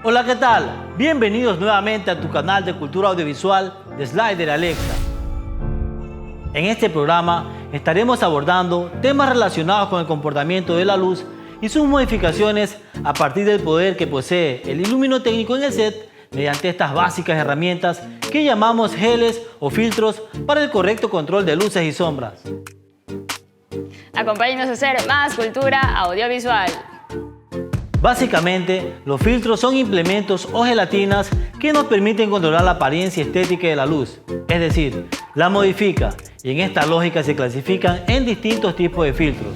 Hola, ¿qué tal? Bienvenidos nuevamente a tu canal de cultura audiovisual de Slider Alexa. En este programa estaremos abordando temas relacionados con el comportamiento de la luz y sus modificaciones a partir del poder que posee el iluminotécnico en el set mediante estas básicas herramientas que llamamos geles o filtros para el correcto control de luces y sombras. Acompáñenos a hacer más cultura audiovisual. Básicamente, los filtros son implementos o gelatinas que nos permiten controlar la apariencia estética de la luz, es decir, la modifica, y en esta lógica se clasifican en distintos tipos de filtros: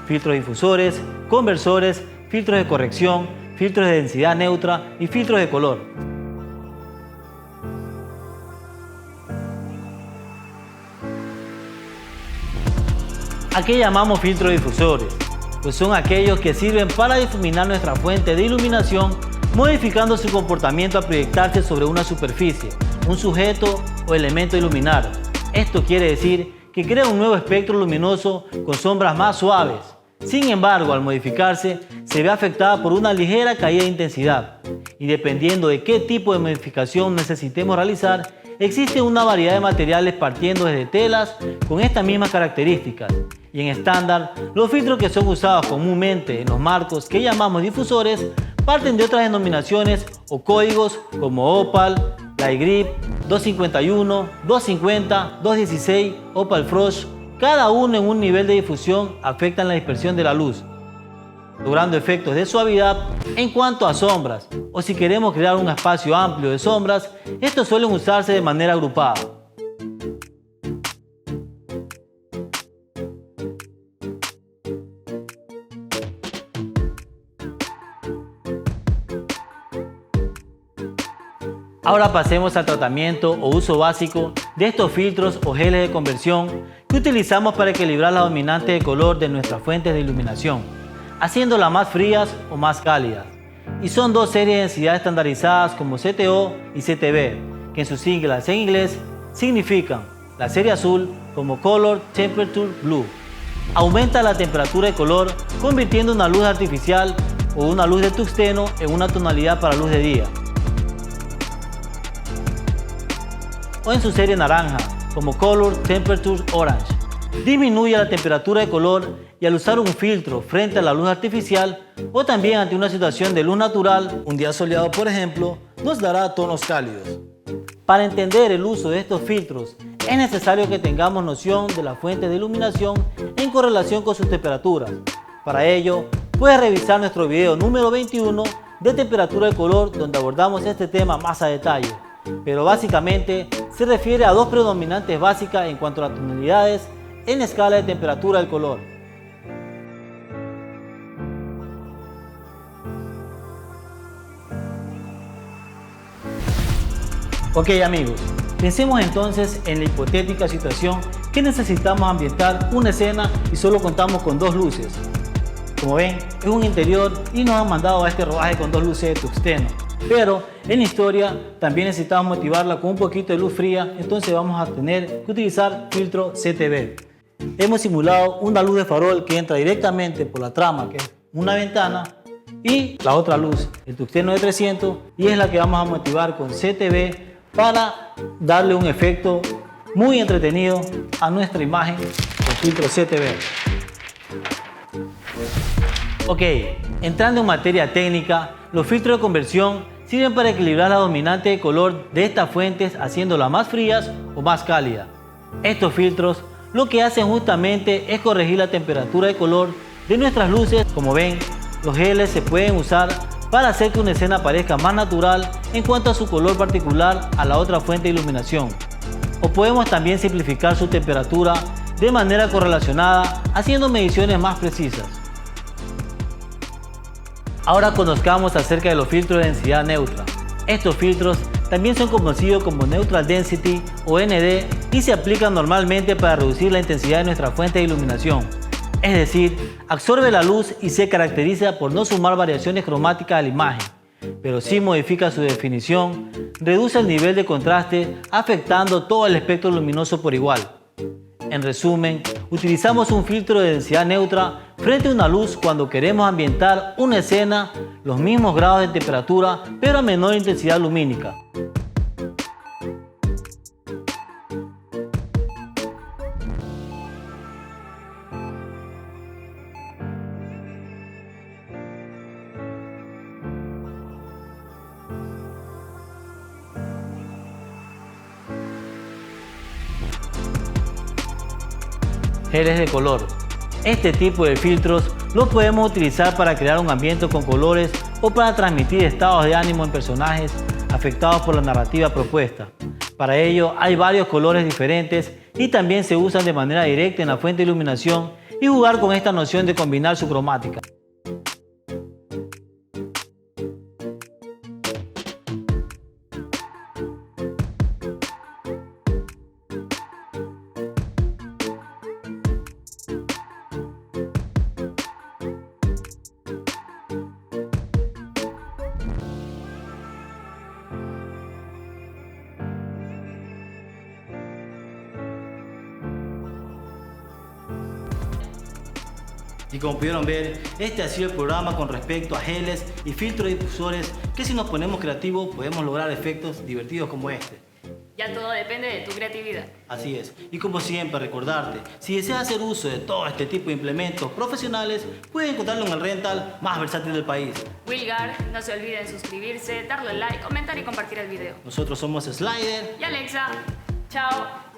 filtros difusores, conversores, filtros de corrección, filtros de densidad neutra y filtros de color. ¿A qué llamamos filtros difusores? Pues son aquellos que sirven para difuminar nuestra fuente de iluminación, modificando su comportamiento al proyectarse sobre una superficie, un sujeto o elemento a iluminar. Esto quiere decir que crea un nuevo espectro luminoso con sombras más suaves. Sin embargo, al modificarse, se ve afectada por una ligera caída de intensidad. Y dependiendo de qué tipo de modificación necesitemos realizar, existe una variedad de materiales partiendo desde telas con estas mismas características. Y en estándar, los filtros que son usados comúnmente en los marcos que llamamos difusores parten de otras denominaciones o códigos como Opal, Light Grip, 251, 250, 216, Opal Frost. Cada uno en un nivel de difusión afectan la dispersión de la luz, logrando efectos de suavidad. En cuanto a sombras, o si queremos crear un espacio amplio de sombras, estos suelen usarse de manera agrupada. Ahora pasemos al tratamiento o uso básico de estos filtros o geles de conversión que utilizamos para equilibrar la dominante de color de nuestras fuentes de iluminación, haciéndolas más frías o más cálidas. Y son dos series de densidad estandarizadas como CTO y CTB, que en sus siglas en inglés significan la serie azul como Color Temperature Blue. Aumenta la temperatura de color convirtiendo una luz artificial o una luz de tungsteno en una tonalidad para luz de día. O en su serie naranja como Color Temperature Orange. Disminuye la temperatura de color y al usar un filtro frente a la luz artificial o también ante una situación de luz natural, un día soleado por ejemplo, nos dará tonos cálidos. Para entender el uso de estos filtros es necesario que tengamos noción de la fuente de iluminación en correlación con sus temperaturas. Para ello, puedes revisar nuestro video número 21 de temperatura de color, donde abordamos este tema más a detalle. Pero básicamente se refiere a dos predominantes básicas en cuanto a las tonalidades en la escala de temperatura del color. Ok amigos, pensemos entonces en la hipotética situación que necesitamos ambientar una escena y solo contamos con dos luces. Como ven, es un interior y nos han mandado a este rodaje con dos luces de tungsteno. Pero en la historia también necesitamos motivarla con un poquito de luz fría, entonces vamos a tener que utilizar filtro CTB. Hemos simulado una luz de farol que entra directamente por la trama, que es una ventana, y la otra luz, el tungsteno de 300, y es la que vamos a motivar con CTB para darle un efecto muy entretenido a nuestra imagen con filtro CTB. Ok, entrando en materia técnica, los filtros de conversión sirven para equilibrar la dominante de color de estas fuentes haciéndolas más frías o más cálidas. Estos filtros lo que hacen justamente es corregir la temperatura de color de nuestras luces. Como ven, los geles se pueden usar para hacer que una escena parezca más natural en cuanto a su color particular a la otra fuente de iluminación. O podemos también simplificar su temperatura de manera correlacionada haciendo mediciones más precisas. Ahora conozcamos acerca de los filtros de densidad neutra. Estos filtros también son conocidos como Neutral Density o ND y se aplican normalmente para reducir la intensidad de nuestra fuente de iluminación. Es decir, absorbe la luz y se caracteriza por no sumar variaciones cromáticas a la imagen, pero sí modifica su definición, reduce el nivel de contraste afectando todo el espectro luminoso por igual. En resumen, utilizamos un filtro de densidad neutra frente a una luz cuando queremos ambientar una escena, los mismos grados de temperatura, pero a menor intensidad lumínica. Geles de color. Este tipo de filtros los podemos utilizar para crear un ambiente con colores o para transmitir estados de ánimo en personajes afectados por la narrativa propuesta. Para ello hay varios colores diferentes y también se usan de manera directa en la fuente de iluminación y jugar con esta noción de combinar su cromática. Y como pudieron ver, este ha sido el programa con respecto a geles y filtros difusores que si nos ponemos creativos podemos lograr efectos divertidos como este. Ya todo depende de tu creatividad. Así es. Y como siempre, recordarte, si deseas hacer uso de todo este tipo de implementos profesionales, puedes encontrarlo en el rental más versátil del país. Wilgar, no se olviden suscribirse, darle like, comentar y compartir el video. Nosotros somos Slider y Alexa. Chao.